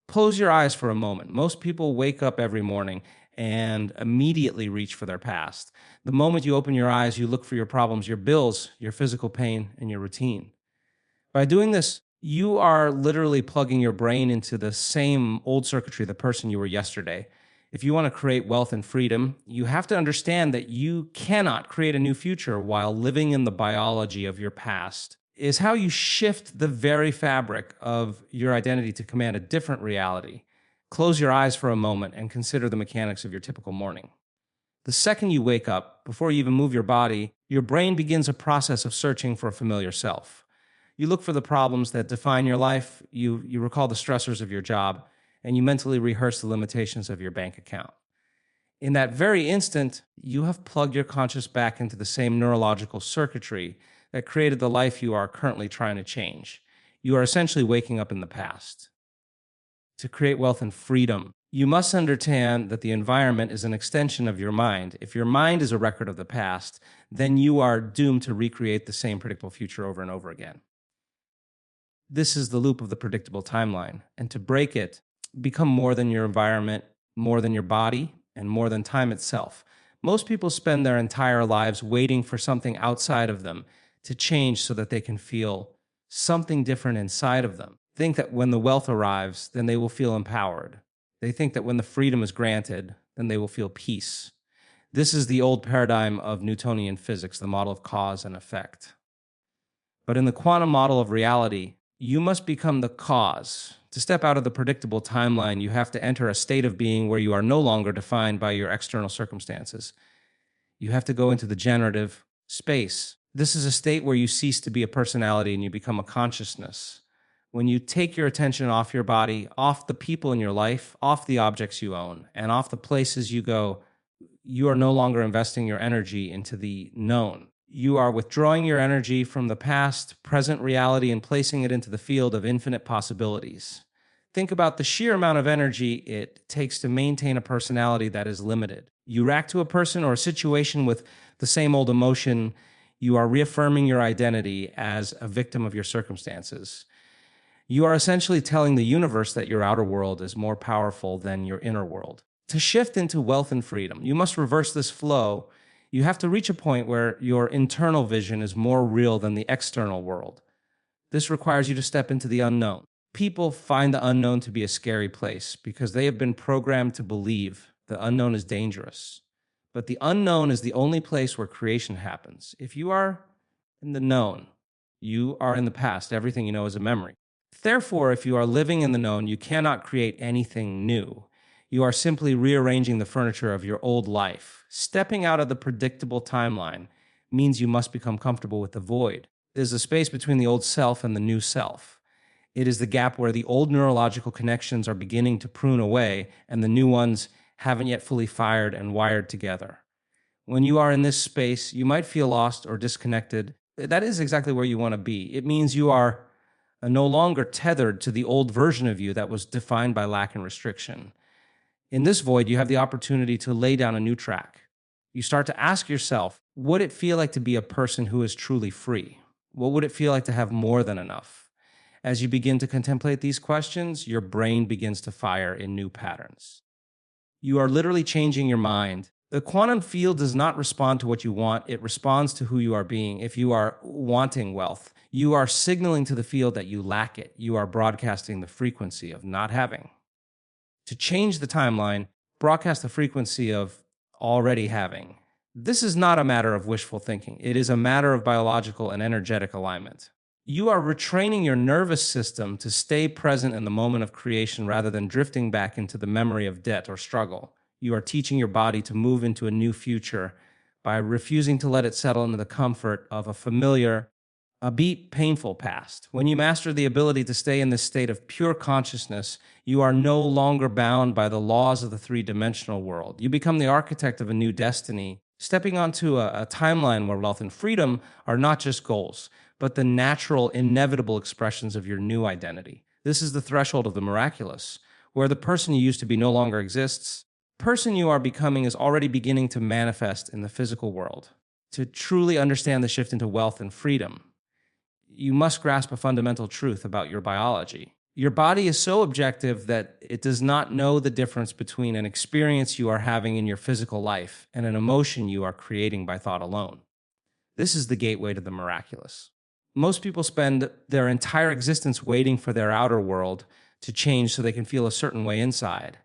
Close your eyes for a moment. Most people wake up every morning and immediately reach for their past. The moment you open your eyes, you look for your problems, your bills, your physical pain, and your routine. By doing this, you are literally plugging your brain into the same old circuitry, the person you were yesterday. If you want to create wealth and freedom, you have to understand that you cannot create a new future while living in the biology of your past. Is how you shift the very fabric of your identity to command a different reality. Close your eyes for a moment and consider the mechanics of your typical morning. The second you wake up, before you even move your body, your brain begins a process of searching for a familiar self. You look for the problems that define your life, you recall the stressors of your job, and you mentally rehearse the limitations of your bank account. In that very instant, you have plugged your conscious back into the same neurological circuitry that created the life you are currently trying to change. You are essentially waking up in the past. To create wealth and freedom, you must understand that the environment is an extension of your mind. If your mind is a record of the past, then you are doomed to recreate the same predictable future over and over again. This is the loop of the predictable timeline. And to break it, become more than your environment, more than your body, and more than time itself. Most people spend their entire lives waiting for something outside of them to change so that they can feel something different inside of them. Think that when the wealth arrives, then they will feel empowered. They think that when the freedom is granted, then they will feel peace. This is the old paradigm of Newtonian physics, the model of cause and effect. But in the quantum model of reality, you must become the cause. To step out of the predictable timeline, you have to enter a state of being where you are no longer defined by your external circumstances. You have to go into the generative space. This is a state where you cease to be a personality and you become a consciousness. When you take your attention off your body, off the people in your life, off the objects you own, and off the places you go, you are no longer investing your energy into the known. You are withdrawing your energy from the past, present reality, and placing it into the field of infinite possibilities. Think about the sheer amount of energy it takes to maintain a personality that is limited. You react to a person or a situation with the same old emotion. You are reaffirming your identity as a victim of your circumstances. You are essentially telling the universe that your outer world is more powerful than your inner world. To shift into wealth and freedom, you must reverse this flow. You have to reach a point where your internal vision is more real than the external world. This requires you to step into the unknown. People find the unknown to be a scary place because they have been programmed to believe the unknown is dangerous. But the unknown is the only place where creation happens. If you are in the known, you are in the past. Everything you know is a memory. Therefore, if you are living in the known, you cannot create anything new. You are simply rearranging the furniture of your old life. Stepping out of the predictable timeline means you must become comfortable with the void. There's a space between the old self and the new self. It is the gap where the old neurological connections are beginning to prune away and the new ones haven't yet fully fired and wired together. When you are in this space, you might feel lost or disconnected. That is exactly where you want to be. It means you are no longer tethered to the old version of you that was defined by lack and restriction. In this void, you have the opportunity to lay down a new track. You start to ask yourself, what would it feel like to be a person who is truly free? What would it feel like to have more than enough? As you begin to contemplate these questions, your brain begins to fire in new patterns. You are literally changing your mind. The quantum field does not respond to what you want. It responds to who you are being. If you are wanting wealth, you are signaling to the field that you lack it. You are broadcasting the frequency of not having. To change the timeline, broadcast the frequency of already having. This is not a matter of wishful thinking. It is a matter of biological and energetic alignment. You are retraining your nervous system to stay present in the moment of creation rather than drifting back into the memory of debt or struggle. You are teaching your body to move into a new future by refusing to let it settle into the comfort of a familiar, albeit painful past. When you master the ability to stay in this state of pure consciousness, you are no longer bound by the laws of the three-dimensional world. You become the architect of a new destiny, stepping onto a timeline where wealth and freedom are not just goals, but the natural, inevitable expressions of your new identity. This is the threshold of the miraculous, where the person you used to be no longer exists. The person you are becoming is already beginning to manifest in the physical world. To truly understand the shift into wealth and freedom, you must grasp a fundamental truth about your biology. Your body is so objective that it does not know the difference between an experience you are having in your physical life and an emotion you are creating by thought alone. This is the gateway to the miraculous. Most people spend their entire existence waiting for their outer world to change so they can feel a certain way inside.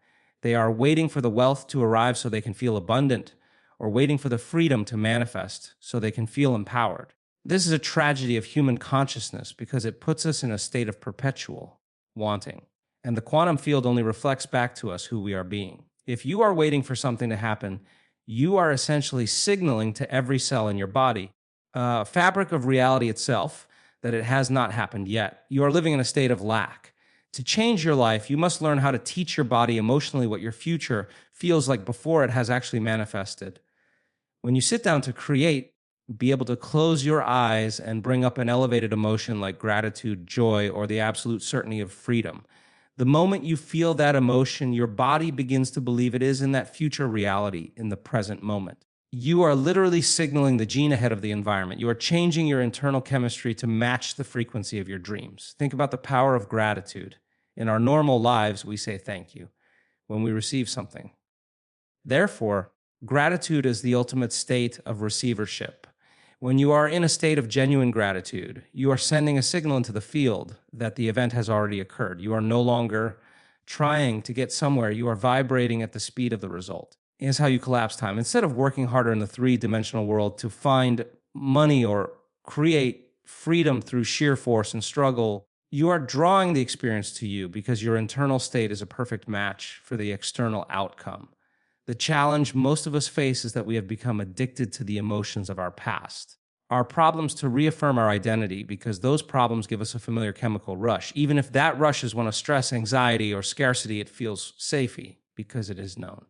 They are waiting for the wealth to arrive so they can feel abundant, or waiting for the freedom to manifest so they can feel empowered. This is a tragedy of human consciousness because it puts us in a state of perpetual wanting. And the quantum field only reflects back to us who we are being. If you are waiting for something to happen, you are essentially signaling to every cell in your body, fabric of reality itself, that it has not happened yet. You are living in a state of lack. To change your life, you must learn how to teach your body emotionally what your future feels like before it has actually manifested. When you sit down to create, be able to close your eyes and bring up an elevated emotion like gratitude, joy, or the absolute certainty of freedom. The moment you feel that emotion, your body begins to believe it is in that future reality in the present moment. You are literally signaling the gene ahead of the environment. You are changing your internal chemistry to match the frequency of your dreams. Think about the power of gratitude. In our normal lives, we say thank you when we receive something. Therefore, gratitude is the ultimate state of receivership. When you are in a state of genuine gratitude, you are sending a signal into the field that the event has already occurred. You are no longer trying to get somewhere. You are vibrating at the speed of the result. Here's how you collapse time. Instead of working harder in the three-dimensional world to find money or create freedom through sheer force and struggle, you are drawing the experience to you because your internal state is a perfect match for the external outcome. The challenge most of us face is that we have become addicted to the emotions of our past. Our problems to reaffirm our identity because those problems give us a familiar chemical rush. Even if that rush is one of stress, anxiety, or scarcity, it feels safety because it is known.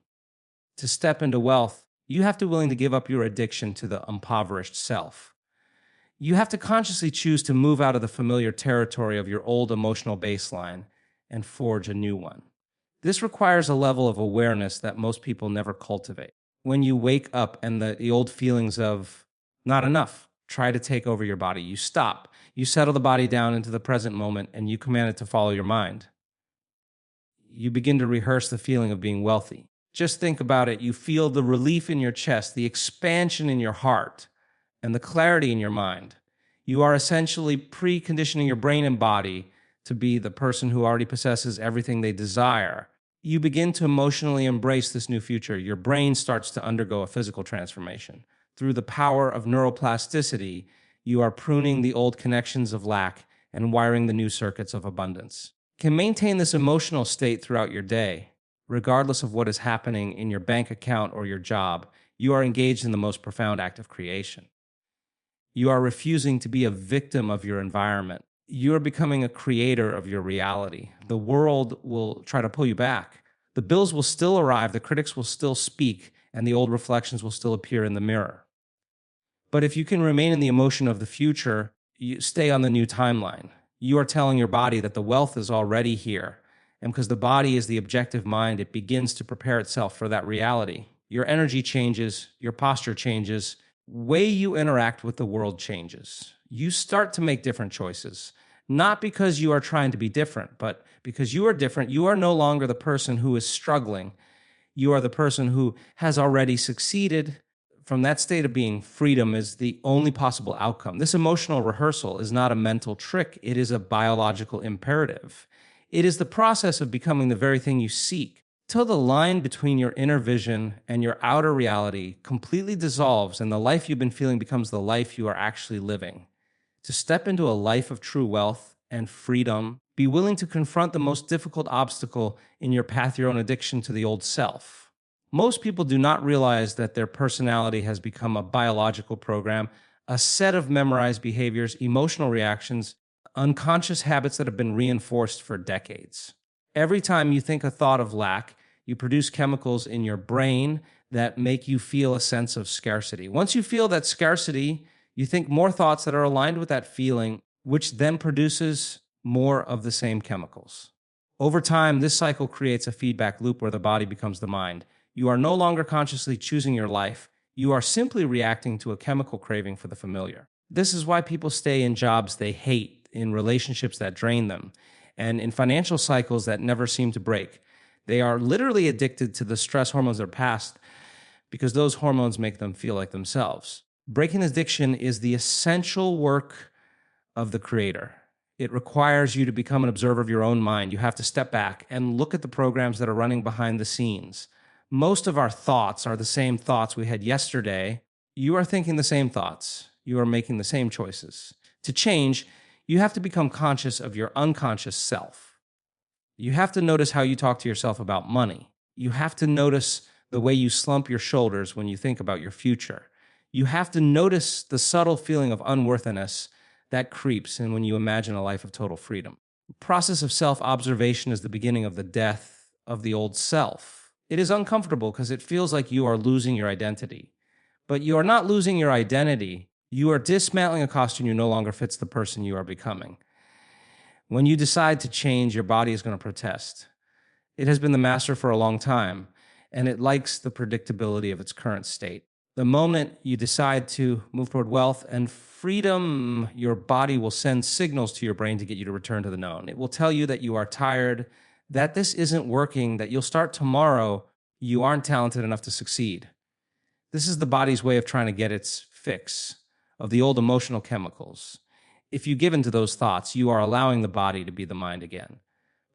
To step into wealth, you have to be willing to give up your addiction to the impoverished self. You have to consciously choose to move out of the familiar territory of your old emotional baseline and forge a new one. This requires a level of awareness that most people never cultivate. When you wake up and the old feelings of not enough try to take over your body, you stop. You settle the body down into the present moment and you command it to follow your mind. You begin to rehearse the feeling of being wealthy. Just think about it. You feel the relief in your chest, the expansion in your heart, and the clarity in your mind. You are essentially preconditioning your brain and body to be the person who already possesses everything they desire. You begin to emotionally embrace this new future. Your brain starts to undergo a physical transformation. Through the power of neuroplasticity, you are pruning the old connections of lack and wiring the new circuits of abundance. Can maintain this emotional state throughout your day, regardless of what is happening in your bank account or your job. You are engaged in the most profound act of creation. You are refusing to be a victim of your environment. You are becoming a creator of your reality. The world will try to pull you back. The bills will still arrive, the critics will still speak, and the old reflections will still appear in the mirror. But if you can remain in the emotion of the future, you stay on the new timeline. You are telling your body that the wealth is already here. And because the body is the objective mind, it begins to prepare itself for that reality. Your energy changes, your posture changes, way you interact with the world changes. You start to make different choices, not because you are trying to be different, but because you are different. You are no longer the person who is struggling. You are the person who has already succeeded. From that state of being, freedom is the only possible outcome. This emotional rehearsal is not a mental trick. It is a biological imperative. It is the process of becoming the very thing you seek. Till the line between your inner vision and your outer reality completely dissolves and the life you've been feeling becomes the life you are actually living. To step into a life of true wealth and freedom, be willing to confront the most difficult obstacle in your path, your own addiction to the old self. Most people do not realize that their personality has become a biological program, a set of memorized behaviors, emotional reactions, unconscious habits that have been reinforced for decades. Every time you think a thought of lack, you produce chemicals in your brain that make you feel a sense of scarcity. Once you feel that scarcity, you think more thoughts that are aligned with that feeling, which then produces more of the same chemicals. Over time, this cycle creates a feedback loop where the body becomes the mind. You are no longer consciously choosing your life. You are simply reacting to a chemical craving for the familiar. This is why people stay in jobs they hate, in relationships that drain them, and in financial cycles that never seem to break. They are literally addicted to the stress hormones of their past because those hormones make them feel like themselves. Breaking addiction is the essential work of the creator. It requires you to become an observer of your own mind. You have to step back and look at the programs that are running behind the scenes. Most of our thoughts are the same thoughts we had yesterday. You are thinking the same thoughts. You are making the same choices. To change, you have to become conscious of your unconscious self. You have to notice how you talk to yourself about money. You have to notice the way you slump your shoulders when you think about your future. You have to notice the subtle feeling of unworthiness that creeps in when you imagine a life of total freedom. The process of self-observation is the beginning of the death of the old self. It is uncomfortable because it feels like you are losing your identity. But you are not losing your identity. You are dismantling a costume you no longer fits the person you are becoming. When you decide to change, your body is going to protest. It has been the master for a long time, and it likes the predictability of its current state. The moment you decide to move toward wealth and freedom, your body will send signals to your brain to get you to return to the known. It will tell you that you are tired, that this isn't working, that you'll start tomorrow, you aren't talented enough to succeed. This is the body's way of trying to get its fix of the old emotional chemicals. If you give in to those thoughts, you are allowing the body to be the mind again.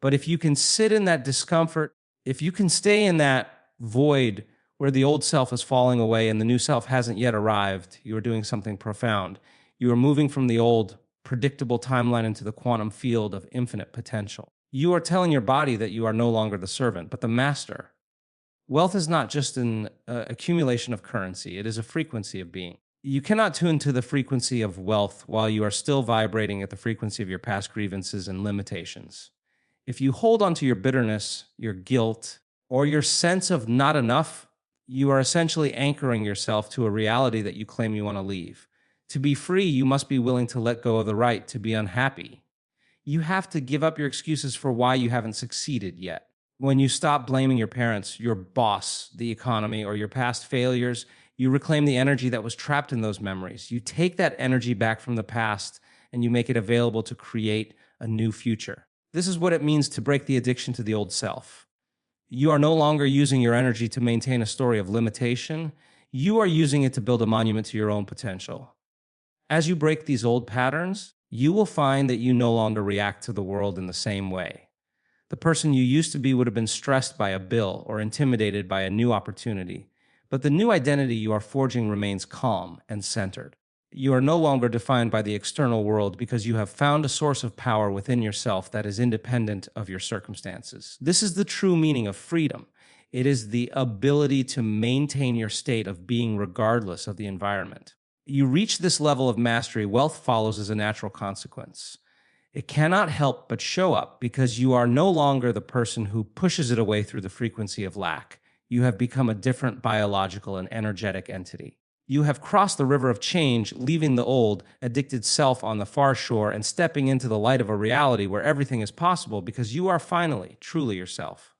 But if you can sit in that discomfort, if you can stay in that void where the old self is falling away and the new self hasn't yet arrived, you are doing something profound. You are moving from the old predictable timeline into the quantum field of infinite potential. You are telling your body that you are no longer the servant, but the master. Wealth is not just an accumulation of currency. It is a frequency of being. You cannot tune to the frequency of wealth while you are still vibrating at the frequency of your past grievances and limitations. If you hold on to your bitterness, your guilt, or your sense of not enough, you are essentially anchoring yourself to a reality that you claim you want to leave. To be free, you must be willing to let go of the right to be unhappy. You have to give up your excuses for why you haven't succeeded yet. When you stop blaming your parents, your boss, the economy, or your past failures, you reclaim the energy that was trapped in those memories. You take that energy back from the past and you make it available to create a new future. This is what it means to break the addiction to the old self. You are no longer using your energy to maintain a story of limitation. You are using it to build a monument to your own potential. As you break these old patterns, you will find that you no longer react to the world in the same way. The person you used to be would have been stressed by a bill or intimidated by a new opportunity. But the new identity you are forging remains calm and centered. You are no longer defined by the external world because you have found a source of power within yourself that is independent of your circumstances. This is the true meaning of freedom. It is the ability to maintain your state of being regardless of the environment. You reach this level of mastery, wealth follows as a natural consequence. It cannot help but show up because you are no longer the person who pushes it away through the frequency of lack. You have become a different biological and energetic entity. You have crossed the river of change, leaving the old, addicted self on the far shore and stepping into the light of a reality where everything is possible because you are finally, truly yourself.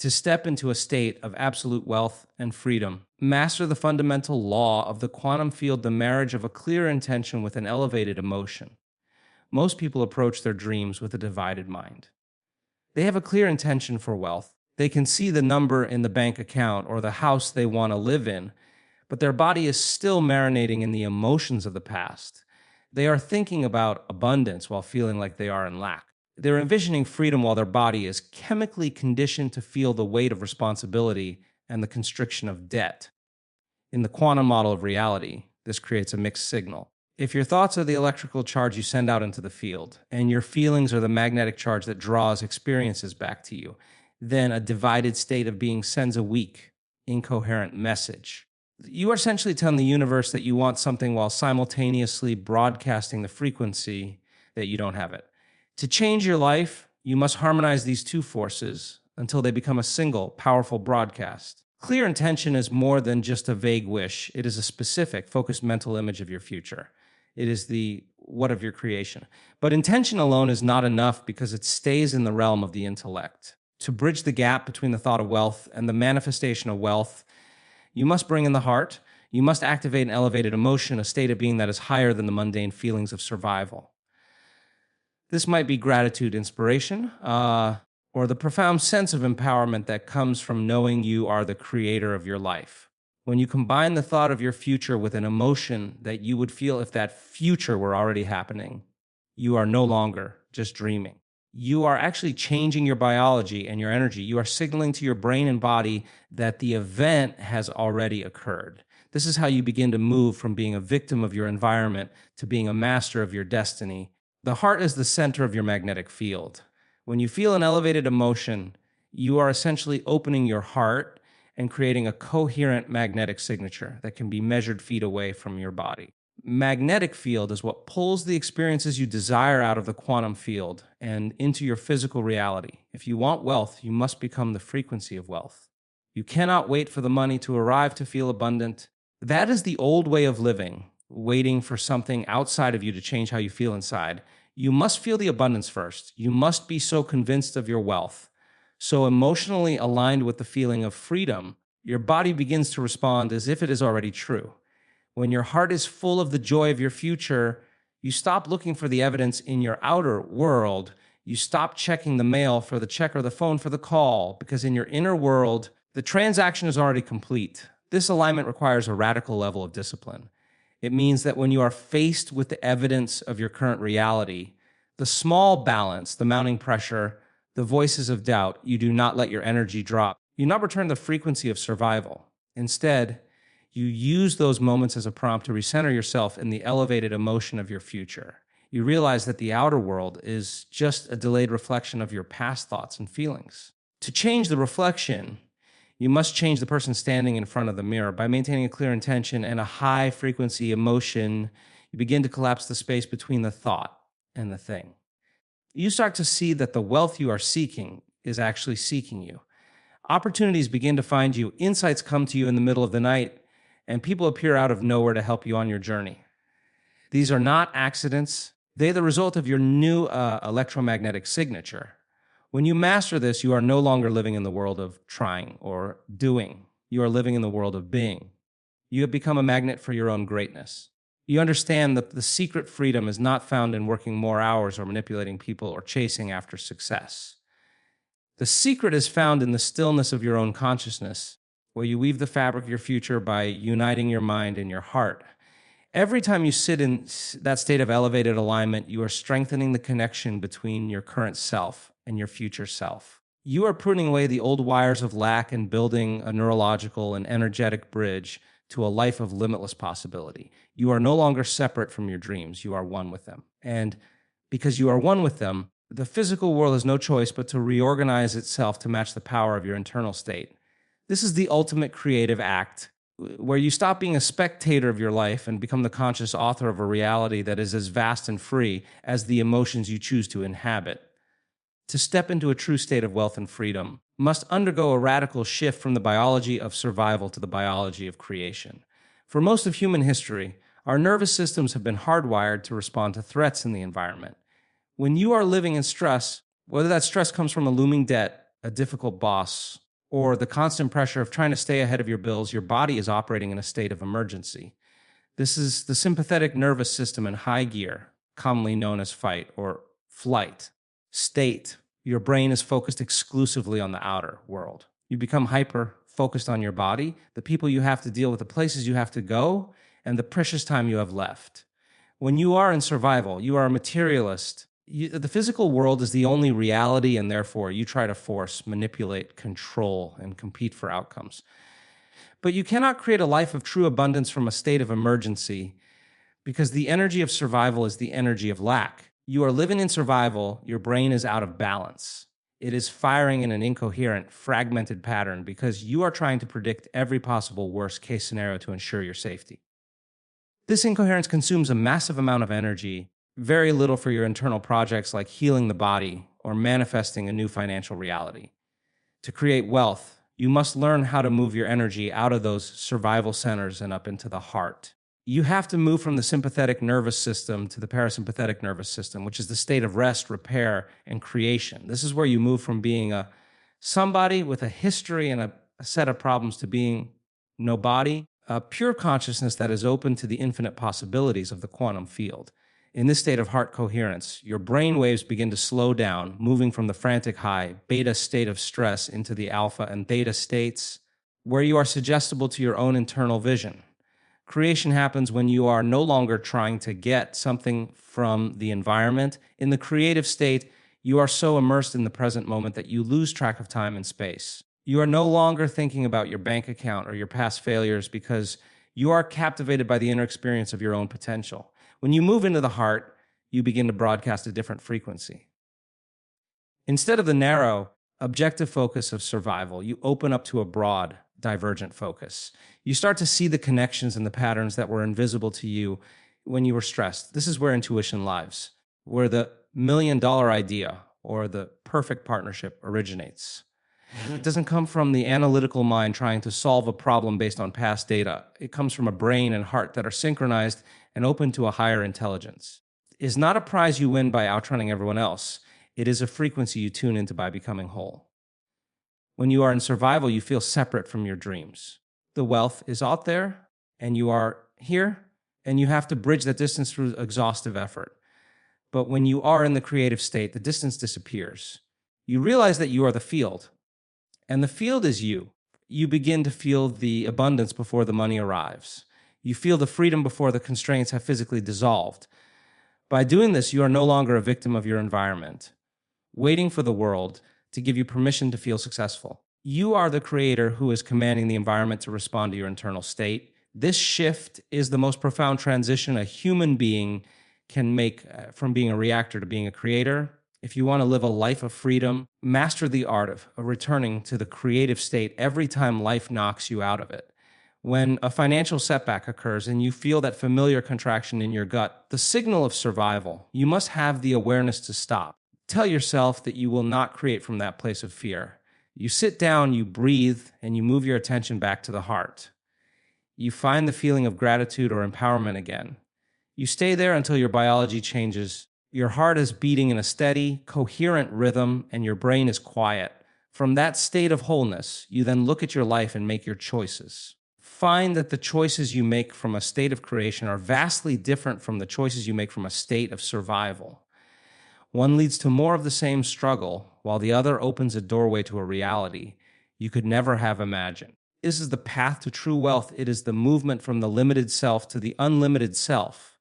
To step into a state of absolute wealth and freedom, master the fundamental law of the quantum field, the marriage of a clear intention with an elevated emotion. Most people approach their dreams with a divided mind. They have a clear intention for wealth. They can see the number in the bank account or the house they want to live in, but their body is still marinating in the emotions of the past. They are thinking about abundance while feeling like they are in lack. They're envisioning freedom while their body is chemically conditioned to feel the weight of responsibility and the constriction of debt. In the quantum model of reality, this creates a mixed signal. If your thoughts are the electrical charge you send out into the field, and your feelings are the magnetic charge that draws experiences back to you, then a divided state of being sends a weak, incoherent message. You are essentially telling the universe that you want something while simultaneously broadcasting the frequency that you don't have it. To change your life, you must harmonize these two forces until they become a single, powerful broadcast. Clear intention is more than just a vague wish. It is a specific, focused mental image of your future. It is the what of your creation. But intention alone is not enough because it stays in the realm of the intellect. To bridge the gap between the thought of wealth and the manifestation of wealth, you must bring in the heart. You must activate an elevated emotion, a state of being that is higher than the mundane feelings of survival. This might be gratitude, inspiration, or the profound sense of empowerment that comes from knowing you are the creator of your life. When you combine the thought of your future with an emotion that you would feel if that future were already happening, you are no longer just dreaming. You are actually changing your biology and your energy. You are signaling to your brain and body that the event has already occurred. This is how you begin to move from being a victim of your environment to being a master of your destiny. The heart is the center of your magnetic field. When you feel an elevated emotion, you are essentially opening your heart and creating a coherent magnetic signature that can be measured feet away from your body. Magnetic field is what pulls the experiences you desire out of the quantum field and into your physical reality. If you want wealth, you must become the frequency of wealth. You cannot wait for the money to arrive to feel abundant. That is the old way of living, waiting for something outside of you to change how you feel inside. You must feel the abundance first. You must be so convinced of your wealth, so emotionally aligned with the feeling of freedom, your body begins to respond as if it is already true. When your heart is full of the joy of your future, you stop looking for the evidence in your outer world. You stop checking the mail for the check or the phone for the call, because in your inner world, the transaction is already complete. This alignment requires a radical level of discipline. It means that when you are faced with the evidence of your current reality, the small balance, the mounting pressure, the voices of doubt, you do not let your energy drop. You not return the frequency of survival. Instead, you use those moments as a prompt to recenter yourself in the elevated emotion of your future. You realize that the outer world is just a delayed reflection of your past thoughts and feelings. To change the reflection, you must change the person standing in front of the mirror. By maintaining a clear intention and a high frequency emotion, you begin to collapse the space between the thought and the thing. You start to see that the wealth you are seeking is actually seeking you. Opportunities begin to find you, insights come to you in the middle of the night, and people appear out of nowhere to help you on your journey. These are not accidents. They're the result of your new electromagnetic signature. When you master this, you are no longer living in the world of trying or doing. You are living in the world of being. You have become a magnet for your own greatness. You understand that the secret freedom is not found in working more hours or manipulating people or chasing after success. The secret is found in the stillness of your own consciousness, where you weave the fabric of your future by uniting your mind and your heart. Every time you sit in that state of elevated alignment, you are strengthening the connection between your current self and your future self. You are pruning away the old wires of lack and building a neurological and energetic bridge to a life of limitless possibility. You are no longer separate from your dreams. You are one with them. And because you are one with them, the physical world has no choice but to reorganize itself to match the power of your internal state. This is the ultimate creative act, where you stop being a spectator of your life and become the conscious author of a reality that is as vast and free as the emotions you choose to inhabit. To step into a true state of wealth and freedom must undergo a radical shift from the biology of survival to the biology of creation. For most of human history, our nervous systems have been hardwired to respond to threats in the environment. When you are living in stress, whether that stress comes from a looming debt, a difficult boss, or the constant pressure of trying to stay ahead of your bills, your body is operating in a state of emergency. This is the sympathetic nervous system in high gear, commonly known as fight or flight state. Your brain is focused exclusively on the outer world. You become hyper focused on your body, the people you have to deal with, the places you have to go, and the precious time you have left. When you are in survival, you are a materialist. The physical world is the only reality, and therefore you try to force, manipulate, control, and compete for outcomes. But you cannot create a life of true abundance from a state of emergency, because the energy of survival is the energy of lack. You are living in survival, your brain is out of balance. It is firing in an incoherent, fragmented pattern because you are trying to predict every possible worst-case scenario to ensure your safety. This incoherence consumes a massive amount of energy, very little for your internal projects like healing the body or manifesting a new financial reality. To create wealth, you must learn how to move your energy out of those survival centers and up into the heart. You have to move from the sympathetic nervous system to the parasympathetic nervous system, which is the state of rest, repair, and creation. This is where you move from being somebody with a history and a set of problems to being nobody, a pure consciousness that is open to the infinite possibilities of the quantum field. In this state of heart coherence, your brain waves begin to slow down, moving from the frantic high, beta state of stress into the alpha and theta states, where you are suggestible to your own internal vision. Creation happens when you are no longer trying to get something from the environment. In the creative state, you are so immersed in the present moment that you lose track of time and space. You are no longer thinking about your bank account or your past failures because you are captivated by the inner experience of your own potential. When you move into the heart, you begin to broadcast a different frequency. Instead of the narrow, objective focus of survival, you open up to a broad, divergent focus. You start to see the connections and the patterns that were invisible to you when you were stressed. This is where intuition lives, where the $1,000,000 idea or the perfect partnership originates. It doesn't come from the analytical mind trying to solve a problem based on past data. It comes from a brain and heart that are synchronized and open to a higher intelligence. It is not a prize you win by outrunning everyone else. It is a frequency you tune into by becoming whole. When you are in survival, you feel separate from your dreams. The wealth is out there, and you are here, and you have to bridge that distance through exhaustive effort. But when you are in the creative state, the distance disappears. You realize that you are the field, and the field is you. You begin to feel the abundance before the money arrives. You feel the freedom before the constraints have physically dissolved. By doing this, you are no longer a victim of your environment, waiting for the world to give you permission to feel successful. You are the creator who is commanding the environment to respond to your internal state. This shift is the most profound transition a human being can make from being a reactor to being a creator. If you want to live a life of freedom, master the art of returning to the creative state every time life knocks you out of it. When a financial setback occurs and you feel that familiar contraction in your gut, the signal of survival, you must have the awareness to stop. Tell yourself that you will not create from that place of fear. You sit down, you breathe, and you move your attention back to the heart. You find the feeling of gratitude or empowerment again. You stay there until your biology changes. Your heart is beating in a steady, coherent rhythm, and your brain is quiet. From that state of wholeness, you then look at your life and make your choices. Find that the choices you make from a state of creation are vastly different from the choices you make from a state of survival. One leads to more of the same struggle, while the other opens a doorway to a reality you could never have imagined. This is the path to true wealth. It is the movement from the limited self to the unlimited self,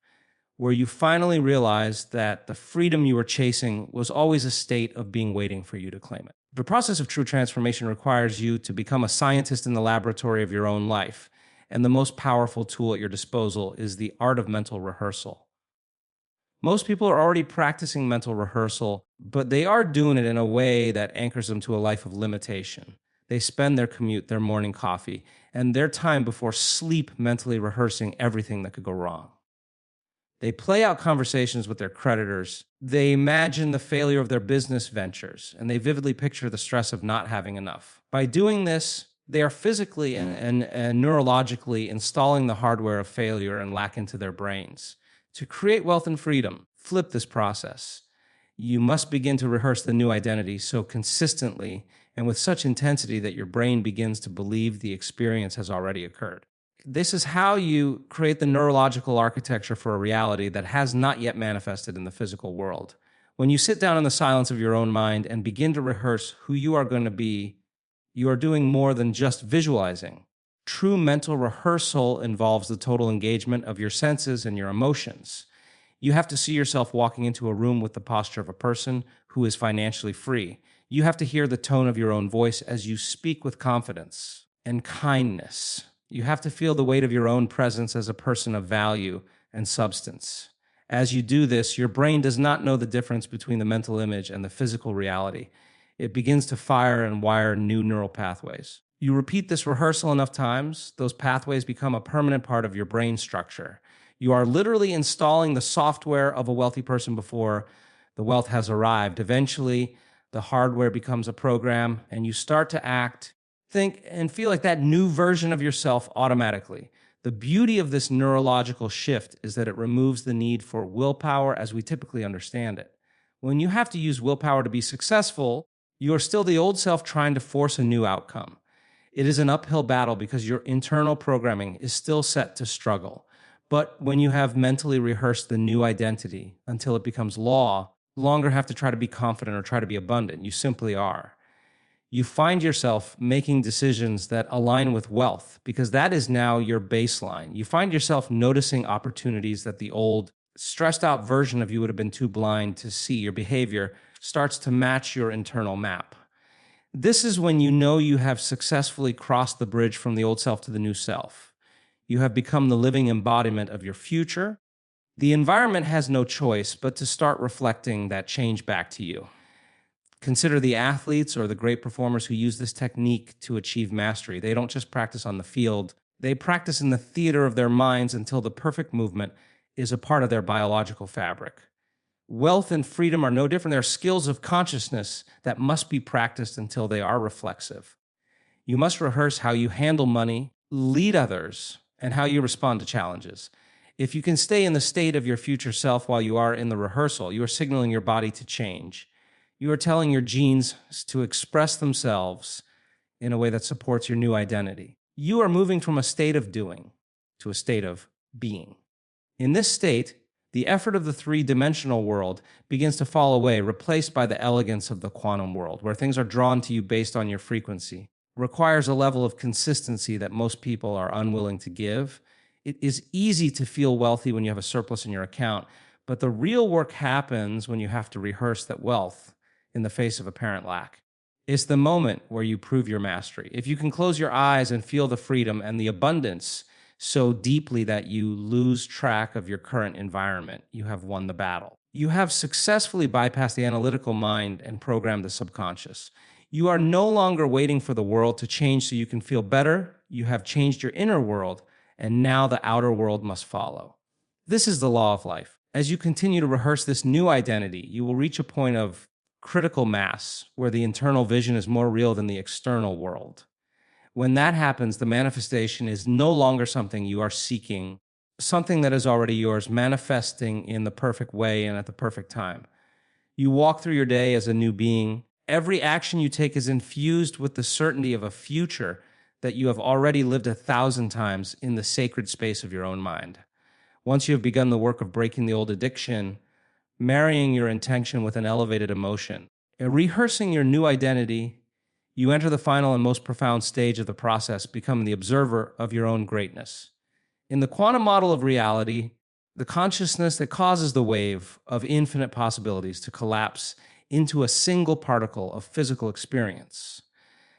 where you finally realize that the freedom you were chasing was always a state of being waiting for you to claim it. The process of true transformation requires you to become a scientist in the laboratory of your own life, and the most powerful tool at your disposal is the art of mental rehearsal. Most people are already practicing mental rehearsal, but they are doing it in a way that anchors them to a life of limitation. They spend their commute, their morning coffee, and their time before sleep mentally rehearsing everything that could go wrong. They play out conversations with their creditors. They imagine the failure of their business ventures, and they vividly picture the stress of not having enough. By doing this, they are physically and neurologically installing the hardware of failure and lack into their brains. To create wealth and freedom, flip this process. You must begin to rehearse the new identity so consistently and with such intensity that your brain begins to believe the experience has already occurred. This is how you create the neurological architecture for a reality that has not yet manifested in the physical world. When you sit down in the silence of your own mind and begin to rehearse who you are going to be, you are doing more than just visualizing. True mental rehearsal involves the total engagement of your senses and your emotions. You have to see yourself walking into a room with the posture of a person who is financially free. You have to hear the tone of your own voice as you speak with confidence and kindness. You have to feel the weight of your own presence as a person of value and substance. As you do this, your brain does not know the difference between the mental image and the physical reality. It begins to fire and wire new neural pathways. You repeat this rehearsal enough times, those pathways become a permanent part of your brain structure. You are literally installing the software of a wealthy person before the wealth has arrived. Eventually, the hardware becomes a program, and you start to act, think, and feel like that new version of yourself automatically. The beauty of this neurological shift is that it removes the need for willpower as we typically understand it. When you have to use willpower to be successful, you are still the old self trying to force a new outcome. It is an uphill battle because your internal programming is still set to struggle. But when you have mentally rehearsed the new identity until it becomes law, you no longer have to try to be confident or try to be abundant. You simply are. You find yourself making decisions that align with wealth because that is now your baseline. You find yourself noticing opportunities that the old, stressed out version of you would have been too blind to see. Your behavior starts to match your internal map. This is when you know you have successfully crossed the bridge from the old self to the new self. You have become the living embodiment of your future. The environment has no choice but to start reflecting that change back to you. Consider the athletes or the great performers who use this technique to achieve mastery. They don't just practice on the field, they practice in the theater of their minds until the perfect movement is a part of their biological fabric. Wealth and freedom are no different. They're skills of consciousness that must be practiced until they are reflexive. You must rehearse how you handle money, lead others, and how you respond to challenges. If you can stay in the state of your future self while you are in the rehearsal, you are signaling your body to change. You are telling your genes to express themselves in a way that supports your new identity. You are moving from a state of doing to a state of being. In this state, the effort of the three-dimensional world begins to fall away, replaced by the elegance of the quantum world, where things are drawn to you based on your frequency. Requires a level of consistency that most people are unwilling to give. It is easy to feel wealthy when you have a surplus in your account, but the real work happens when you have to rehearse that wealth in the face of apparent lack. It's the moment where you prove your mastery. If you can close your eyes and feel the freedom and the abundance so deeply that you lose track of your current environment, you have won the battle. You have successfully bypassed the analytical mind and programmed the subconscious. You are no longer waiting for the world to change so you can feel better. You have changed your inner world, and now the outer world must follow. This is the law of life. As you continue to rehearse this new identity, you will reach a point of critical mass where the internal vision is more real than the external world. When that happens, the manifestation is no longer something you are seeking, something that is already yours, manifesting in the perfect way and at the perfect time. You walk through your day as a new being. Every action you take is infused with the certainty of a future that you have already lived 1,000 times in the sacred space of your own mind. Once you have begun the work of breaking the old addiction, marrying your intention with an elevated emotion, and rehearsing your new identity, you enter the final and most profound stage of the process, becoming the observer of your own greatness. In the quantum model of reality, the consciousness that causes the wave of infinite possibilities to collapse into a single particle of physical experience.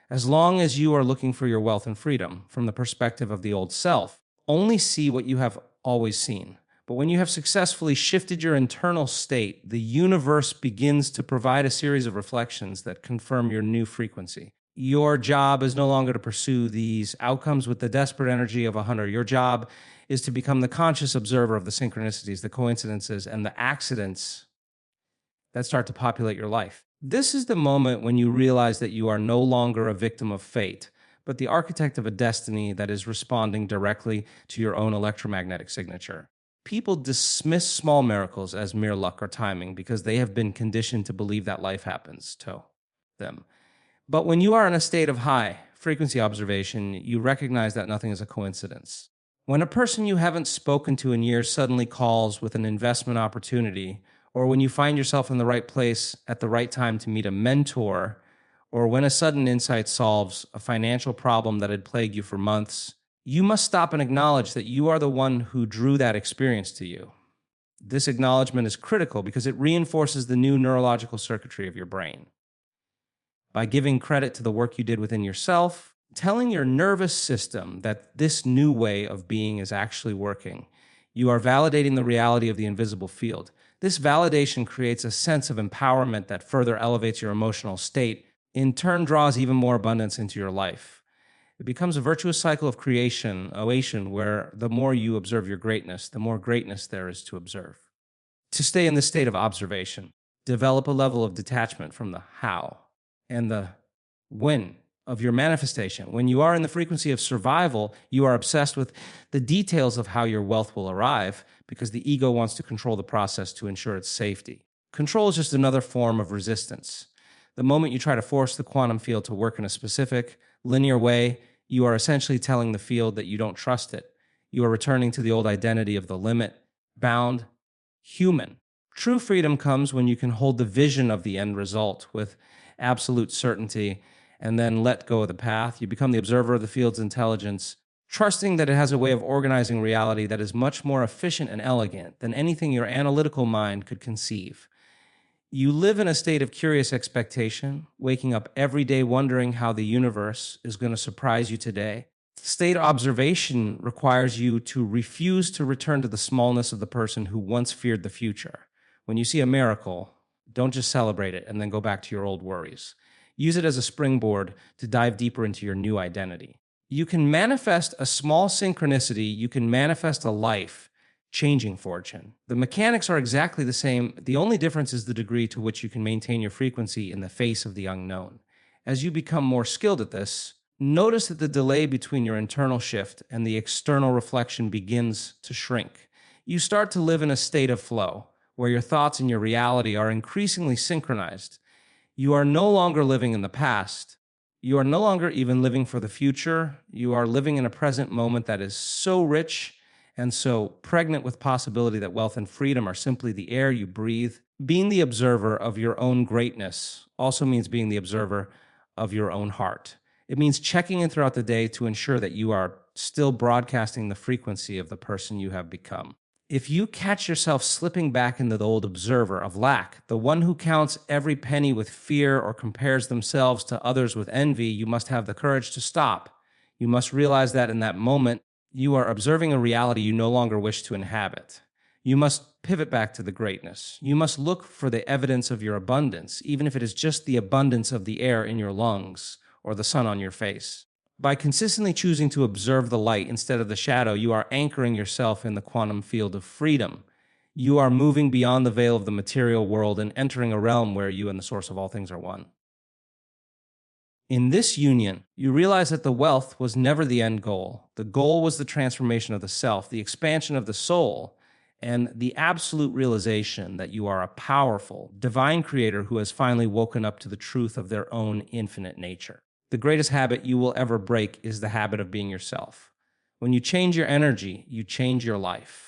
As long as you are looking for your wealth and freedom from the perspective of the old self, only see what you have always seen. But when you have successfully shifted your internal state, the universe begins to provide a series of reflections that confirm your new frequency. Your job is no longer to pursue these outcomes with the desperate energy of a hunter. Your job is to become the conscious observer of the synchronicities, the coincidences, and the accidents that start to populate your life. This is the moment when you realize that you are no longer a victim of fate, but the architect of a destiny that is responding directly to your own electromagnetic signature. People dismiss small miracles as mere luck or timing because they have been conditioned to believe that life happens to them. But when you are in a state of high frequency observation, you recognize that nothing is a coincidence. When a person you haven't spoken to in years suddenly calls with an investment opportunity, or when you find yourself in the right place at the right time to meet a mentor, or when a sudden insight solves a financial problem that had plagued you for months, you must stop and acknowledge that you are the one who drew that experience to you. This acknowledgement is critical because it reinforces the new neurological circuitry of your brain. By giving credit to the work you did within yourself, telling your nervous system that this new way of being is actually working, you are validating the reality of the invisible field. This validation creates a sense of empowerment that further elevates your emotional state, in turn draws even more abundance into your life. It becomes a virtuous cycle of creation, oation, where the more you observe your greatness, the more greatness there is to observe. To stay in this state of observation, develop a level of detachment from the how and the when of your manifestation. When you are in the frequency of survival, you are obsessed with the details of how your wealth will arrive because the ego wants to control the process to ensure its safety. Control is just another form of resistance. The moment you try to force the quantum field to work in a specific, linear way, you are essentially telling the field that you don't trust it. You are returning to the old identity of the limit, bound, human. True freedom comes when you can hold the vision of the end result with absolute certainty and then let go of the path. You become the observer of the field's intelligence, trusting that it has a way of organizing reality that is much more efficient and elegant than anything your analytical mind could conceive. You live in a state of curious expectation, waking up every day wondering how the universe is going to surprise you today. State observation requires you to refuse to return to the smallness of the person who once feared the future. When you see a miracle, don't just celebrate it and then go back to your old worries. Use it as a springboard to dive deeper into your new identity. You can manifest a small synchronicity, you can manifest a life changing fortune. The mechanics are exactly the same. The only difference is the degree to which you can maintain your frequency in the face of the unknown. As you become more skilled at this, notice that the delay between your internal shift and the external reflection begins to shrink. You start to live in a state of flow, where your thoughts and your reality are increasingly synchronized. You are no longer living in the past. You are no longer even living for the future. You are living in a present moment that is so rich and so pregnant with possibility that wealth and freedom are simply the air you breathe. Being the observer of your own greatness also means being the observer of your own heart. It means checking in throughout the day to ensure that you are still broadcasting the frequency of the person you have become. If you catch yourself slipping back into the old observer of lack, the one who counts every penny with fear or compares themselves to others with envy, you must have the courage to stop. You must realize that in that moment, you are observing a reality you no longer wish to inhabit. You must pivot back to the greatness. You must look for the evidence of your abundance, even if it is just the abundance of the air in your lungs or the sun on your face. By consistently choosing to observe the light instead of the shadow, you are anchoring yourself in the quantum field of freedom. You are moving beyond the veil of the material world and entering a realm where you and the source of all things are one. In this union, you realize that the wealth was never the end goal. The goal was the transformation of the self, the expansion of the soul, and the absolute realization that you are a powerful, divine creator who has finally woken up to the truth of their own infinite nature. The greatest habit you will ever break is the habit of being yourself. When you change your energy, you change your life.